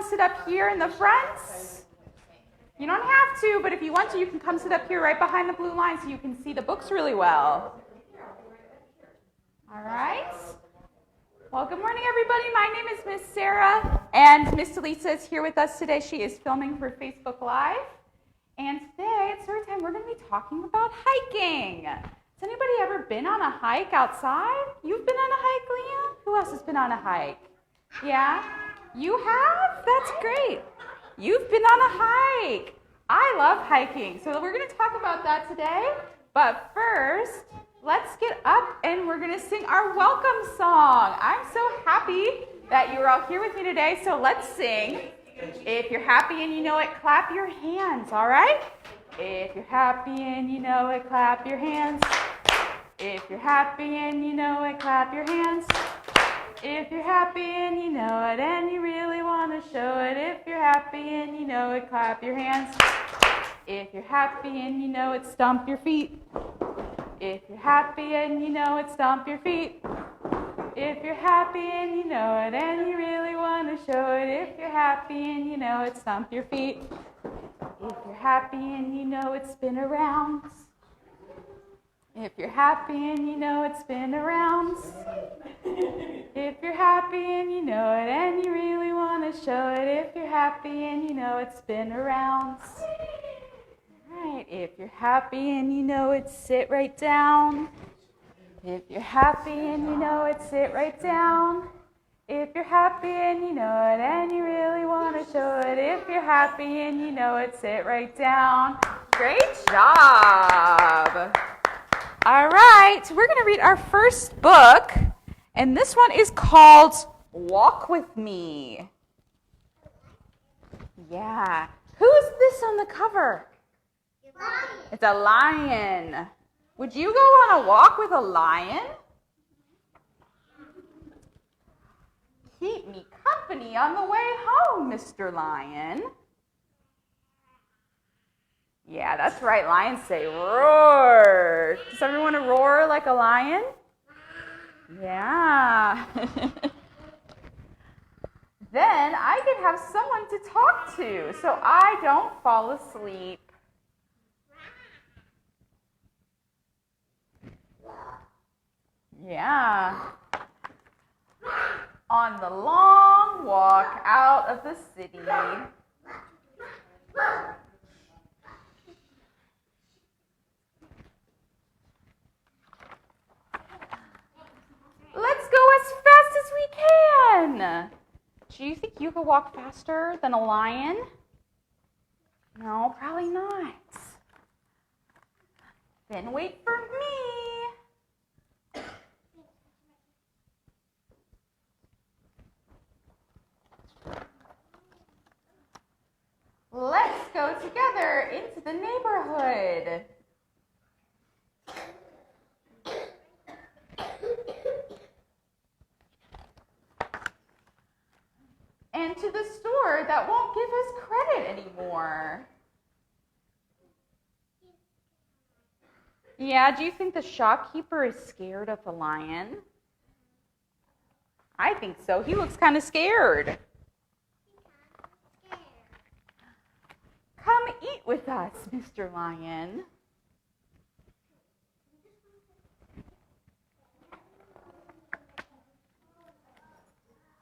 come sit up here in the front? You don't have to, but if you want to, you can come sit up here right behind the blue line so you can see the books really well. All right. Well, good morning, everybody. My name is Miss Sarah, and Miss Delisa is here with us today. She is filming for Facebook Live. And today, at story time, we're going to be talking about hiking. Has anybody ever been on a hike outside? You've been on a hike, Leah? Who else has been on a hike? Yeah? You have? That's great. You've been on a hike. I love hiking. So we're going to talk about that today. But first, let's get up and we're going to sing our welcome song. I'm so happy that you're all here with me today. So let's sing. If you're happy and you know it, clap your hands, all right? If you're happy and you know it, clap your hands. If you're happy and you know it, clap your hands. If you're happy and you know it and you really want to show it, if you're happy and you know it, clap your hands. If you're happy and you know it, stomp your feet. If you're happy and you know it, stomp your feet. If you're happy and you know it and you really want to show it, if you're happy and you know it, stomp your feet. If you're happy and you know it, spin around. If you're happy and you know it, spin around. If you're happy and you know it and you really want to show it, if you're happy and you know it, spin around. All right, if you're happy and you know it, sit right down. If you're happy and you know it, sit right down. If you're happy and you know it and you really want to show it, if you're happy and you know it, sit right down. Great job. All right, we're going to read our first book, and this one is called Walk With Me. Yeah. Who is this on the cover? It's a lion. Would you go on a walk with a lion? Keep me company on the way home, Mr. Lion. Yeah, that's right. Lions say roar. Does everyone want to roar like a lion? Yeah. Then I can have someone to talk to so I don't fall asleep. Yeah. On the long walk out of the city. Let's go as fast as we can. Do you think you could walk faster than a lion? No, probably not. Then wait for me. Let's go together into the neighborhood. And to the store that won't give us credit anymore. Yeah, do you think the shopkeeper is scared of the lion? I think so. He looks kind of scared. Come eat with us, Mr. Lion.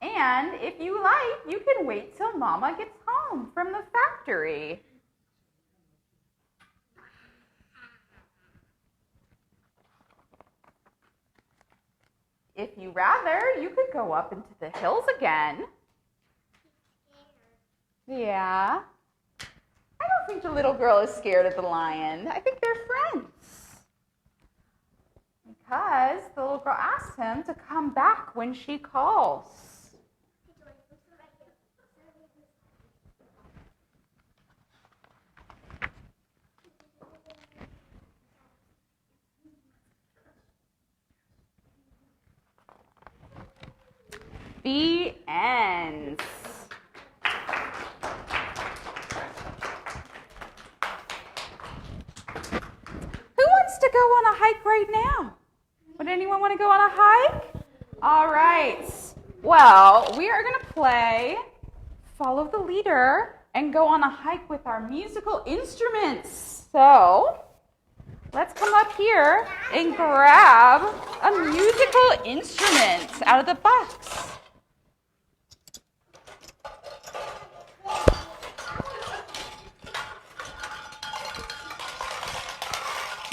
And if you like, you can wait till Mama gets home from the factory. If you rather, you could go up into the hills again. Yeah. I don't think the little girl is scared of the lion. I think they're friends. Because the little girl asked him to come back when she calls. The end. Who wants to go on a hike right now? Would anyone want to go on a hike? All right. Well, we are going to play follow the leader and go on a hike with our musical instruments. So let's come up here and grab a musical instrument out of the box.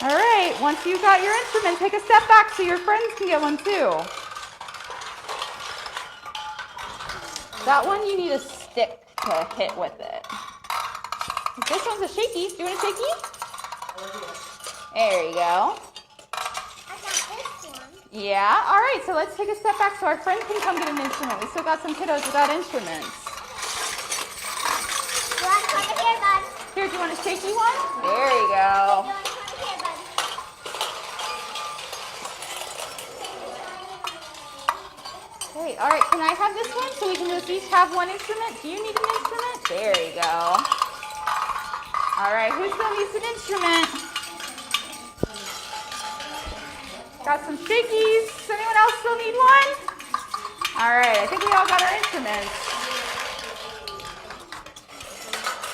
All right, once you got your instrument, take a step back so your friends can get one too. That one you need a stick to hit with it. This one's a shaky. Do you want a shaky? There you go. I got this one. Yeah, all right, so let's take a step back so our friends can come get an instrument. We still got some kiddos without instruments. You want to come here, bud? Here, do you want a shaky one? There you go. Okay, all right, can I have this one so we can just each have one instrument? Do you need an instrument? There you go. All right, who still needs an instrument? Got some shakies. Does anyone else still need one? All right, I think we all got our instruments.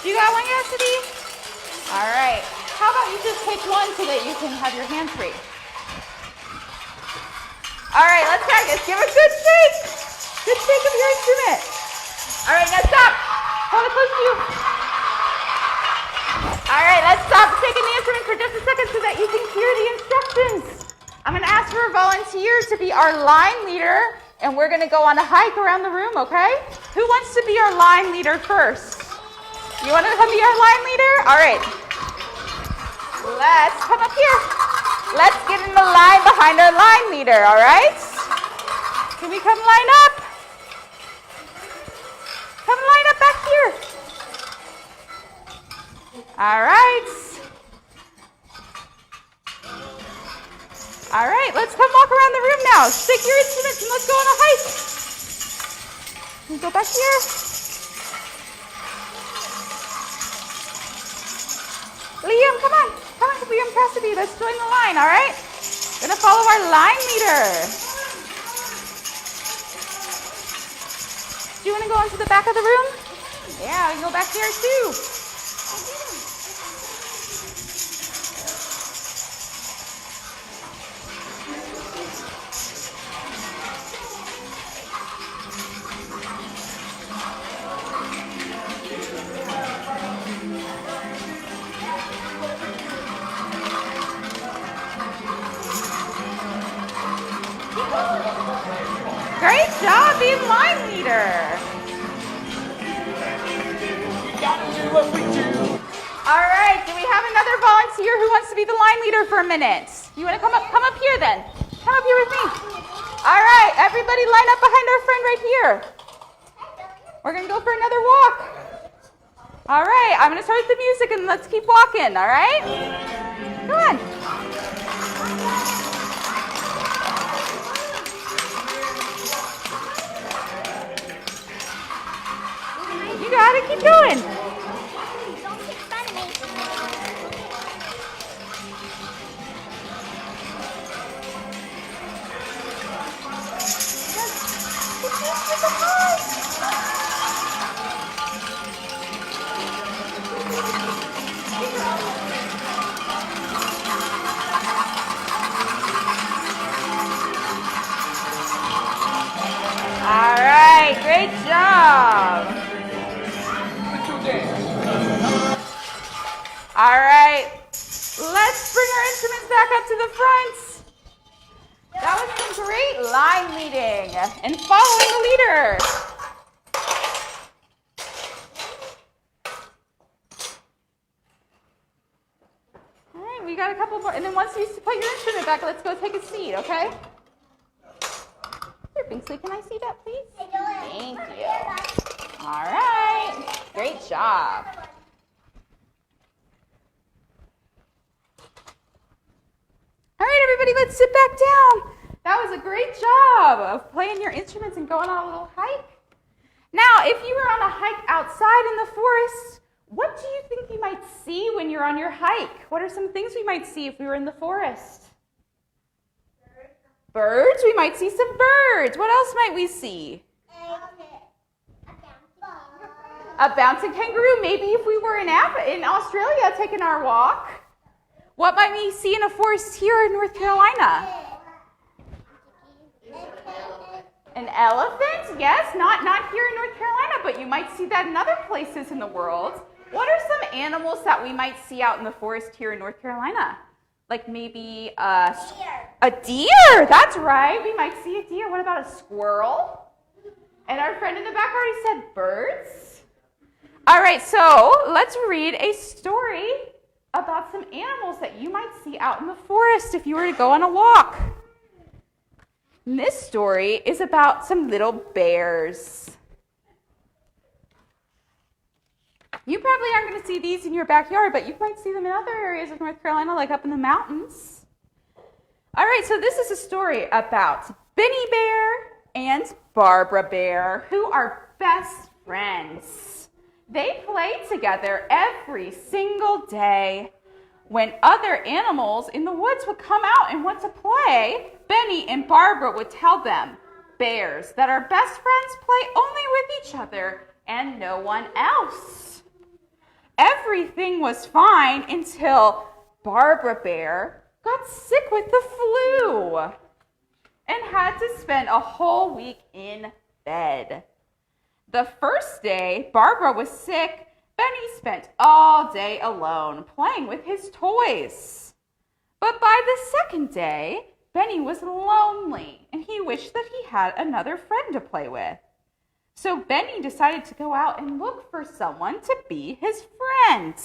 You got one, Cassidy? All right. How about you just take one so that you can have your hands free? All right, let's practice. Give a good shake. Good shake of your instrument. All right, now stop. Hold it close to you. All right, let's stop shaking the instrument for just a second so that you can hear the instructions. I'm going to ask for a volunteer to be our line leader, and we're going to go on a hike around the room, okay? Who wants to be our line leader first? You want to come be our line leader? All right. Let's come up here. Let's get in the line behind our line leader, all right? Can we come line up? Come line up back here. All right. All right, let's come walk around the room now. Take your instruments and let's go on a hike. Can you go back here? Liam, come on. Come on, Liam Cassidy. Let's join the line, all right? Gonna follow our line leader. Do you want to go into the back of the room? Yeah, we can go back there too. Great job being line leader. All right, do we have another volunteer who wants to be the line leader for a minute? You want to come up here then? Come up here with me. All right, everybody line up behind our friend right here. We're going to go for another walk. All right, I'm going to start the music and let's keep walking, all right? Come on. You got it, keep going. All right, great job. All right, let's bring our instruments back up to the front. That was some great line leading and following the leader. All right, we got a couple more. And then once you put your instrument back, let's go take a seat, okay? Here, Binkley, can I see that, please? Thank you. All right, great job. All right, everybody, let's sit back down. That was a great job of playing your instruments and going on a little hike. Now, if you were on a hike outside in the forest, what do you think you might see when you're on your hike? What are some things we might see if we were in the forest? Birds. We might see some birds. What else might we see? A bouncing kangaroo, maybe if we were in Australia taking our walk. What might we see in a forest here in North Carolina? An elephant? Yes, not here in North Carolina, but you might see that in other places in the world. What are some animals that we might see out in the forest here in North Carolina? Like maybe a deer. That's right. We might see a deer. What about a squirrel? And our friend in the back already said birds. All right, so let's read a story about some animals that you might see out in the forest if you were to go on a walk. And this story is about some little bears. You probably aren't going to see these in your backyard, but you might see them in other areas of North Carolina, like up in the mountains. All right, so this is a story about Benny Bear and Barbara Bear, who are best friends. They play together every single day. When other animals in the woods would come out and want to play, Benny and Barbara would tell them, bears, that our best friends play only with each other and no one else. Everything was fine until Barbara Bear got sick with the flu and had to spend a whole week in bed. The first day Barbara was sick, Benny spent all day alone playing with his toys. But by the second day, Benny was lonely and he wished that he had another friend to play with. So Benny decided to go out and look for someone to be his friend.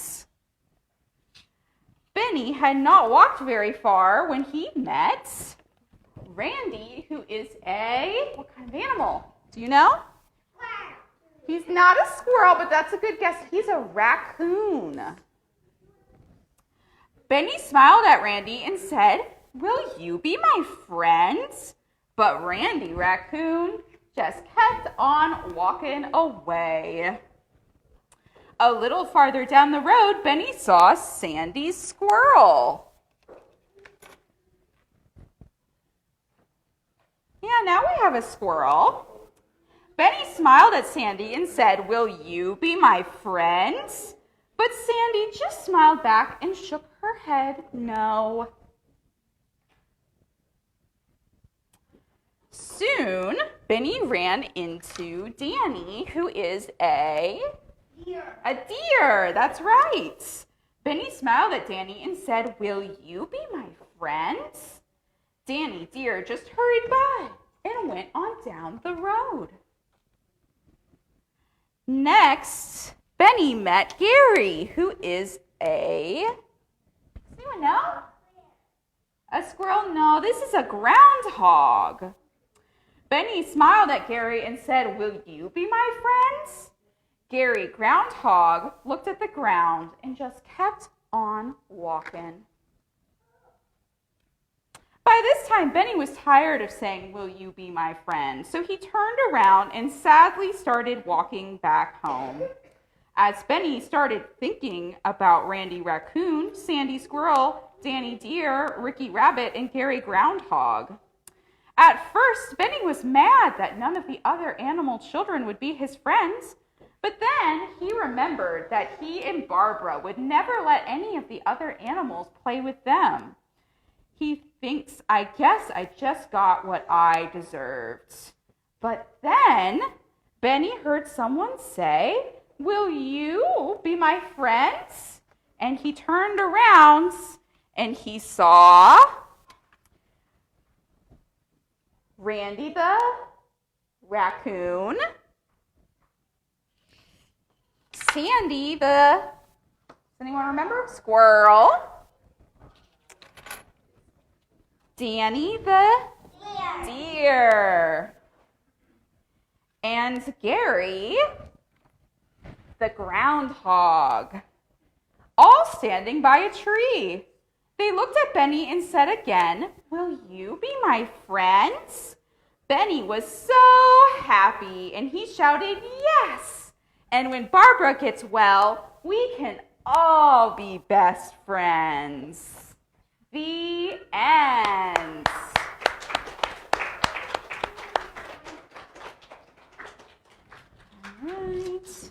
Benny had not walked very far when he met Randy, who is what kind of animal? Do you know? He's not a squirrel, but that's a good guess. He's a raccoon. Benny smiled at Randy and said, "Will you be my friend?" But Randy Raccoon just kept on walking away. A little farther down the road, Benny saw Sandy Squirrel. Yeah, now we have a squirrel. Benny smiled at Sandy and said, "Will you be my friend?" But Sandy just smiled back and shook her head no. Soon, Benny ran into Danny, who is a deer. That's right. Benny smiled at Danny and said, "Will you be my friend?" Danny Deer just hurried by and went on down the road. Next, Benny met Gary, who is does anyone know? A squirrel? No, this is a groundhog. Benny smiled at Gary and said, "Will you be my friend?" Gary Groundhog looked at the ground and just kept on walking. By this time, Benny was tired of saying, "Will you be my friend?" So he turned around and sadly started walking back home. As Benny started thinking about Randy Raccoon, Sandy Squirrel, Danny Deer, Ricky Rabbit, and Gary Groundhog. At first, Benny was mad that none of the other animal children would be his friends, but then he remembered that he and Barbara would never let any of the other animals play with them. He thinks, "I guess I just got what I deserved." But then Benny heard someone say, "Will you be my friend?" And he turned around and he saw Randy the raccoon, Sandy the, does anyone remember? Squirrel, Danny the deer, and Gary the groundhog, all standing by a tree. They looked at Benny and said again, "Will you be my friend?" Benny was so happy and he shouted, "Yes! And when Barbara gets well, we can all be best friends." The end. All right.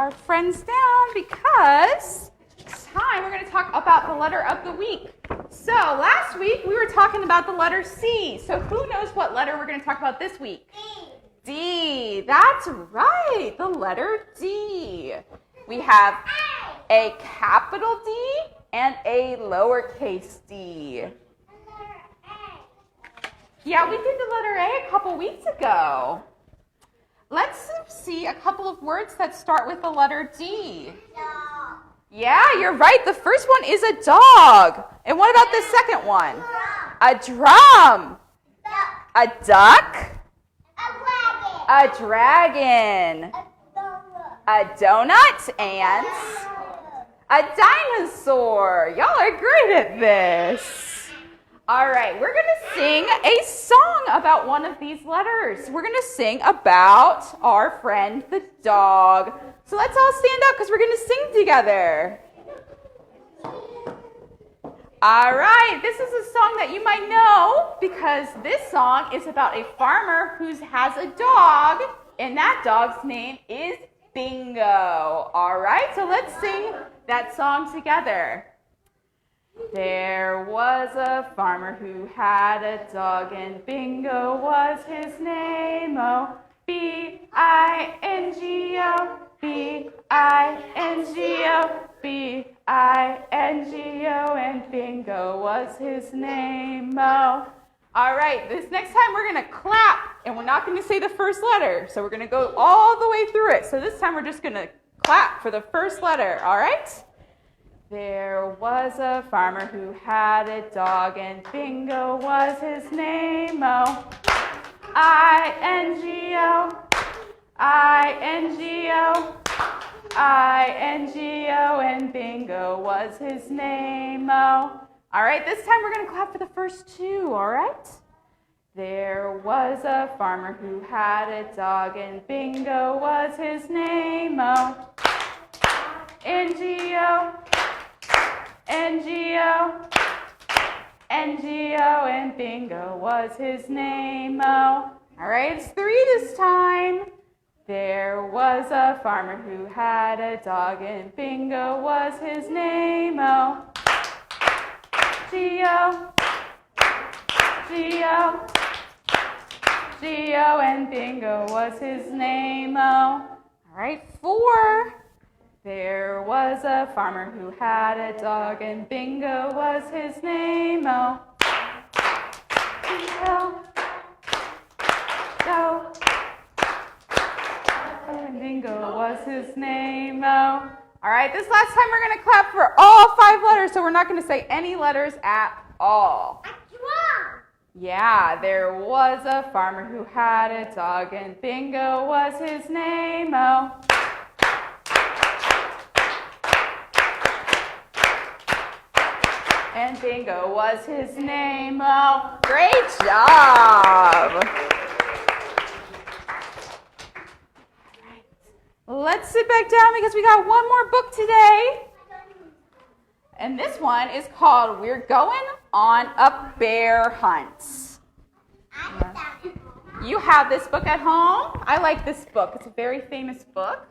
our friends down because it's time we're going to talk about the letter of the week. So last week we were talking about the letter C. So who knows what letter we're going to talk about this week? D. That's right, the letter D. We have a capital D and a lowercase d. Yeah, we did the letter A a couple weeks ago. Let's see a couple of words that start with the letter D. Dog. Yeah, you're right. The first one is a dog. And what about the second one? A drum. Duck. A duck. A wagon. A dragon. A donut. A donut and a dinosaur. Y'all are great at this. All right, we're going to sing a song about one of these letters. We're going to sing about our friend the dog. So let's all stand up because we're going to sing together. All right, this is a song that you might know because this song is about a farmer who has a dog, and that dog's name is Bingo. All right, so let's sing that song together. There was a farmer who had a dog, and Bingo was his name. Oh, B-I-N-G-O, B-I-N-G-O, B-I-N-G-O, and Bingo was his name. Oh. All right, this next time we're going to clap, and we're not going to say the first letter. So we're going to go all the way through it. So this time we're just going to clap for the first letter, all right? There was a farmer who had a dog, and Bingo was his name. Oh, I-N-G-O, I-N-G-O, I-N-G-O, and Bingo was his name. Oh. All right, this time we're going to clap for the first two, all right? There was a farmer who had a dog, and Bingo was his name. Oh, N-G-O, N-G-O, N-G-O, and Bingo was his name. Oh. All right, it's three this time. There was a farmer who had a dog, and Bingo was his name. Oh. G-O, G-O, G-O, and Bingo was his name. Oh. All right, four. There was a farmer who had a dog, and Bingo was his name. Oh, Bingo, go. Oh, and Bingo was his name. Oh. All right, this last time we're going to clap for all five letters, so we're not going to say any letters at all. A drum. Yeah, there was a farmer who had a dog, and Bingo was his name. Oh. And Bingo was his name. Oh, great job. All right. Let's sit back down because we got one more book today. And this one is called We're Going on a Bear Hunt. You have this book at home? I like this book. It's a very famous book.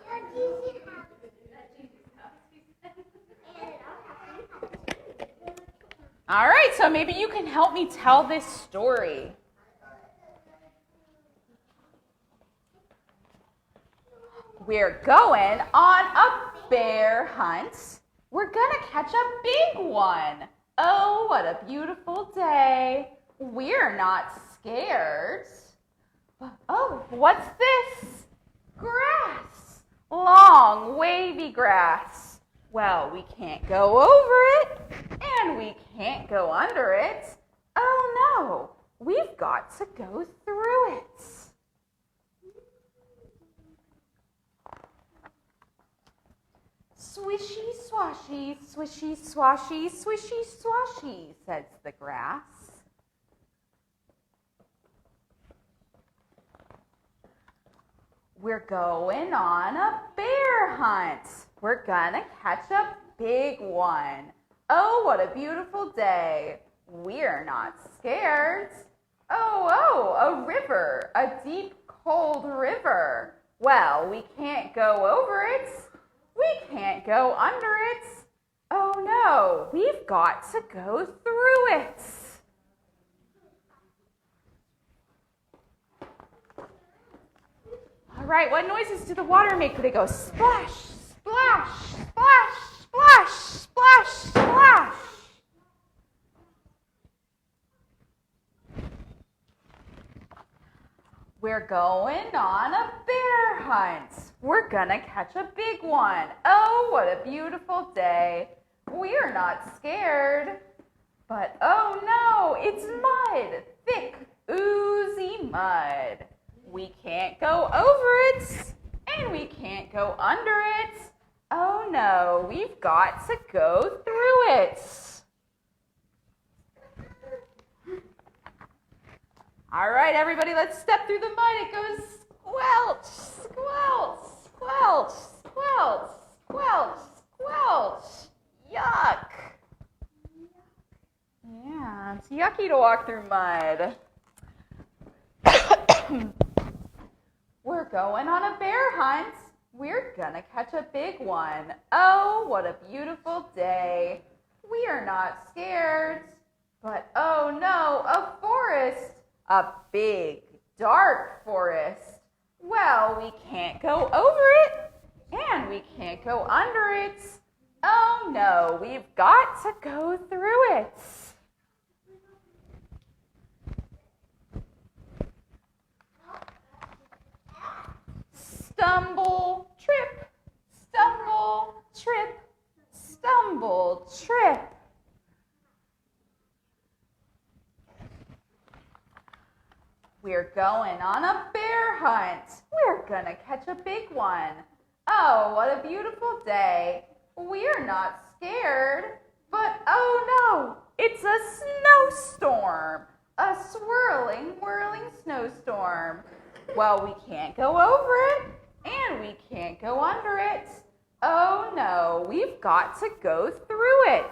All right, so maybe you can help me tell this story. We're going on a bear hunt. We're gonna catch a big one. Oh, what a beautiful day. We're not scared. Oh, what's this? Grass. Long, wavy grass. Well, we can't go over it, and we can't go under it. Oh no, we've got to go through it. Swishy, swashy, swishy, swashy, swishy, swashy, says the grass. We're going on a bear hunt. We're gonna catch a big one. Oh, what a beautiful day. We're not scared. Oh, a river, a deep, cold river. Well, we can't go over it, We can't go under it. Oh no, we've got to go through it. All right, what noises do the water make? Do they go splash, splash, splash, splash, splash, splash? We're going on a bear hunt. We're gonna catch a big one. Oh, what a beautiful day. We're not scared. But oh no, it's mud, thick, oozy mud. We can't go over it, and we can't go under it. Oh no, we've got to go through it. All right, everybody, let's step through the mud. It goes squelch, squelch, squelch, squelch, squelch, squelch. Yuck. Yeah, it's yucky to walk through mud. We're going on a bear hunt. We're gonna catch a big one. Oh, what a beautiful day. We are not scared. But oh no, a forest. A big, dark forest. Well, we can't go over it, and we can't go under it. Oh no, we've got to go through it. Stumble, trip, stumble, trip, stumble, trip. We're going on a bear hunt. We're gonna catch a big one. Oh, what a beautiful day. We're not scared, but oh no, it's a snowstorm. A swirling, whirling snowstorm. Well, we can't go over it, and we can't go under it. Oh no, we've got to go through it.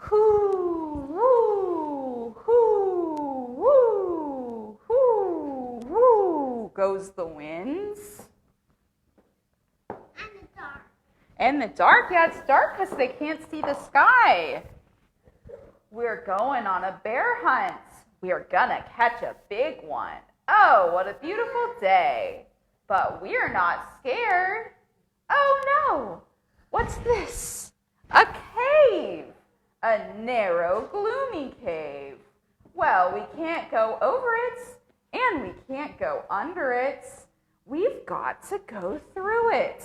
Hoo, woo, hoo, woo, hoo, woo, goes the winds. And the dark. And the dark, yeah, it's dark because they can't see the sky. We're going on a bear hunt. We're gonna catch a big one. Oh, what a beautiful day. But we're not scared. Oh no, what's this? A cave. A narrow, gloomy cave. Well, we can't go over it, and we can't go under it. We've got to go through it.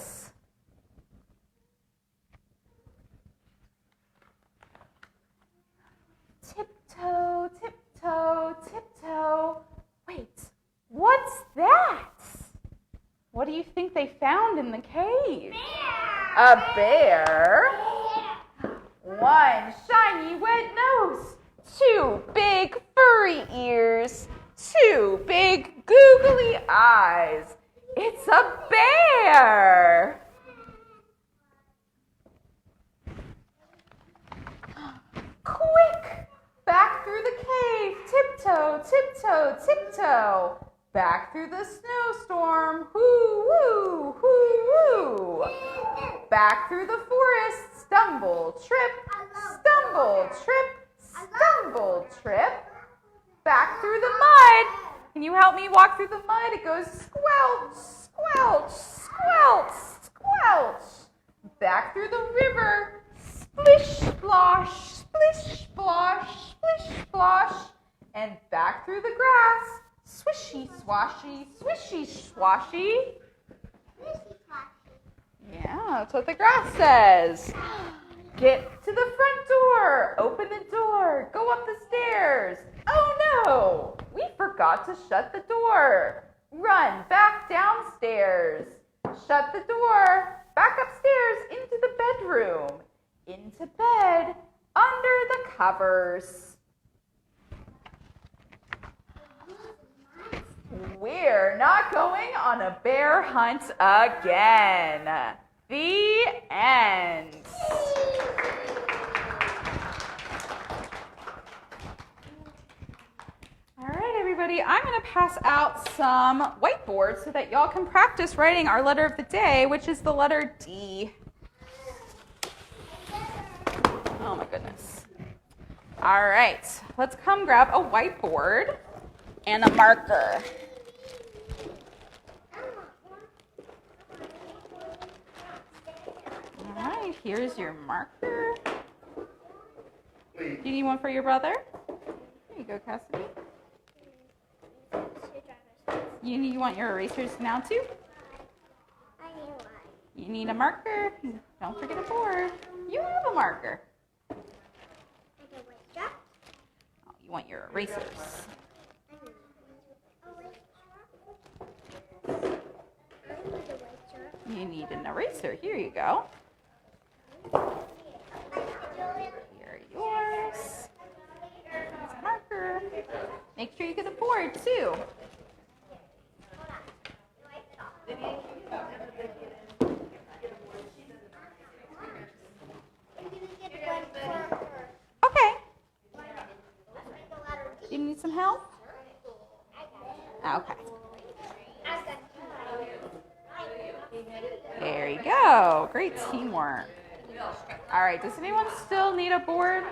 Tiptoe, tiptoe, tiptoe. Wait, what's that? What do you think they found in the cave? Bear. A bear? Bear. One shiny wet nose, two big furry ears, two big googly eyes. It's a bear! Quick! Back through the cave, tiptoe, tiptoe, tiptoe. Back through the snowstorm, hoo-woo, hoo-woo. Back through the forest, stumble, trip, stumble, trip, stumble, trip. Back through the mud. Can you help me walk through the mud? It goes squelch, squelch, squelch, squelch. Back through the river, splish, splosh, splish, splosh, splish, splosh. And back through the grass, swishy, swashy, swishy, swashy. Yeah, that's what the grass says. Get to the front door. Open the door. Go up the stairs. Oh no, we forgot to shut the door. Run back downstairs. Shut the door. Back upstairs into the bedroom. Into bed. Under the covers. We're not going on a bear hunt again. The end. All right, everybody. everybody, I'm going to pass out some whiteboards so that y'all can practice writing our letter of the day, which is the letter D. Oh my goodness. All right, let's come grab a whiteboard and a marker. All right, here's your marker. Do you need one for your brother? There you go, Cassidy. You want your erasers now too? You need a marker. Don't forget a board. You have a marker. Oh, you want your erasers. You need an eraser. Here you go. Here are yours. Here's a marker. Make sure you get a board too. Okay. You need some help? Okay. There you go. Great teamwork. All right. Does anyone still need a board?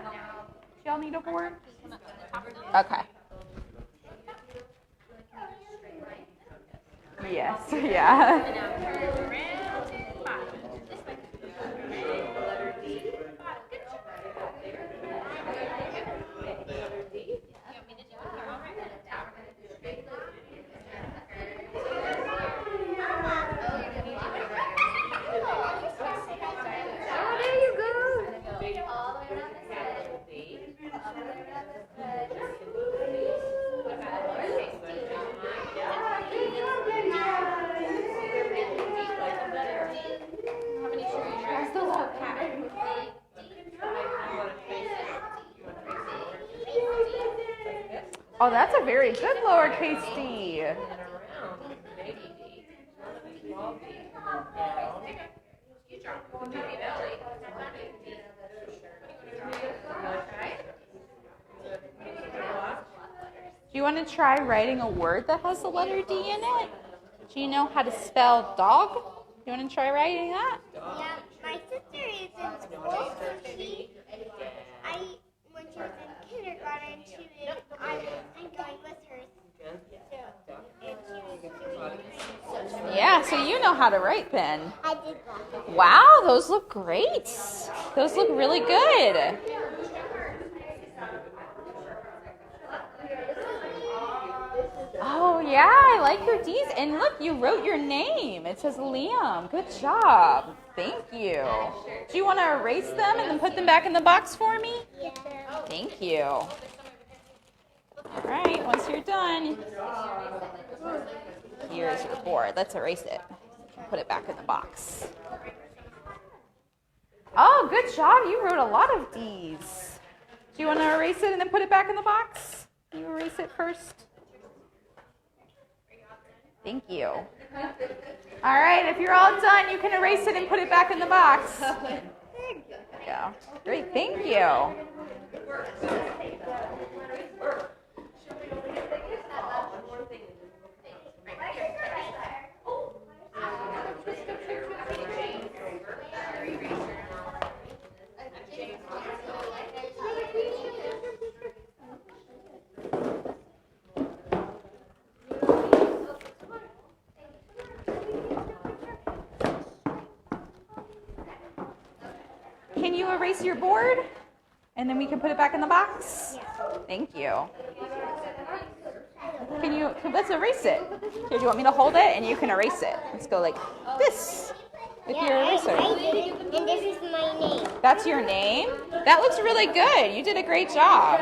Y'all need a board? Okay. Yes. Yeah. Oh, that's a very good lowercase d. Do you want to try writing a word that has the letter D in it? Do you know how to spell dog? Do you want to try writing that? Yeah, my sister is in school, so when she was in kindergarten, I was going with her, and she was doing Yeah, so you know how to write then. I did that. Wow, those look great. Those look really good. Oh, yeah, I like your D's. And look, you wrote your name. It says Liam. Good job. Thank you. Do you want to erase them and then put them back in the box for me? Yeah. Thank you. All right, once you're done, here's your board. Let's erase it and put it back in the box. Oh, good job. You wrote a lot of D's. Do you want to erase it and then put it back in the box? You erase it first. Thank you. All right, if you're all done, you can erase it and put it back in the box. There you go. Great, thank you. Can you erase your board? And then we can put it back in the box? Thank you. Let's erase it. Here, do you want me to hold it? And you can erase it. Let's go like this with your eraser. I did it, and this is my name. That's your name? That looks really good. You did a great job.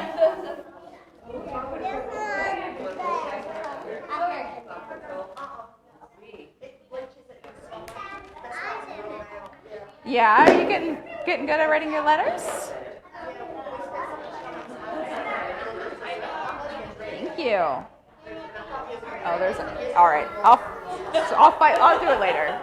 Yeah, are you getting good at writing your letters? Thank you. Oh, there's all right. I'll do it later.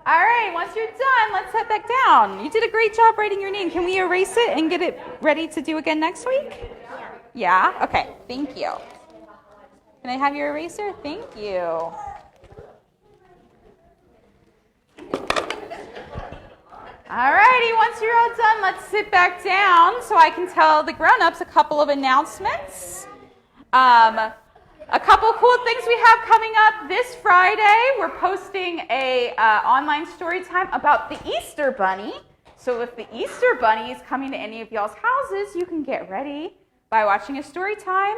All right, once you're done, let's set that down. You did a great job writing your name. Can we erase it and get it ready to do again next week? Yeah? Okay, thank you. Can I have your eraser? Thank you. Alrighty, once you're all done, let's sit back down so I can tell the grown-ups a couple of announcements. A couple cool things we have coming up this Friday. We're posting a online story time about the Easter Bunny. So if the Easter Bunny is coming to any of y'all's houses, you can get ready by watching a story time.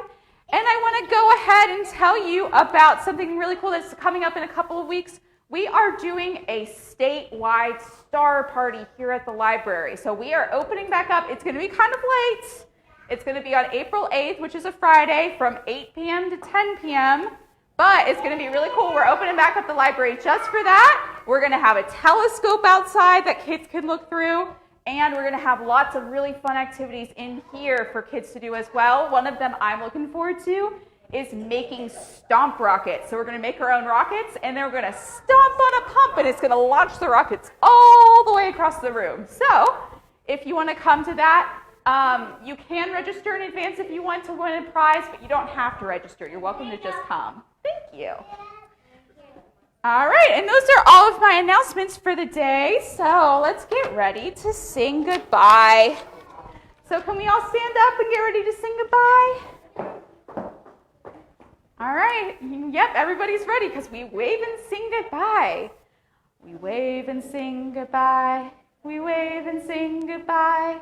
And I want to go ahead and tell you about something really cool that's coming up in a couple of weeks. We are doing a statewide star party here at the library. So we are opening back up. It's going to be kind of late. It's going to be on April 8th, which is a Friday, from 8 p.m. to 10 p.m. But it's going to be really cool. We're opening back up the library just for that. We're going to have a telescope outside that kids can look through. And we're going to have lots of really fun activities in here for kids to do as well. One of them I'm looking forward to is making stomp rockets. So we're going to make our own rockets, and then we're going to stomp on a pump, and it's going to launch the rockets all the way across the room. So if you want to come to that, you can register in advance if you want to win a prize, but you don't have to register. You're welcome to just come. Thank you. All right, and those are all of my announcements for the day. So let's get ready to sing goodbye. So can we all stand up and get ready to sing goodbye? All right, yep, everybody's ready because we wave and sing goodbye. We wave and sing goodbye. We wave and sing goodbye.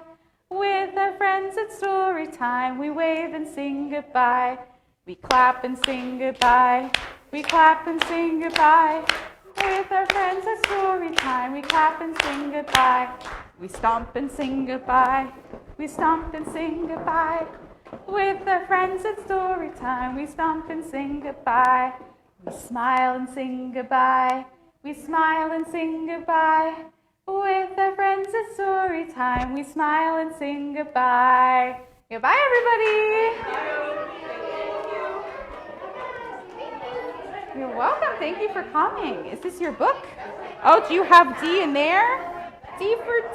With our friends at story time, we wave and sing goodbye. We clap and sing goodbye. We clap and sing goodbye. With our friends at story time, we clap and sing goodbye. We stomp and sing goodbye. We stomp and sing goodbye. With our friends at story time, we stomp and sing goodbye. We smile and sing goodbye. We smile and sing goodbye. With our friends at story time, we smile and sing goodbye. Goodbye, everybody. You're welcome. Thank you for coming. Is this your book? Oh, do you have D in there? D for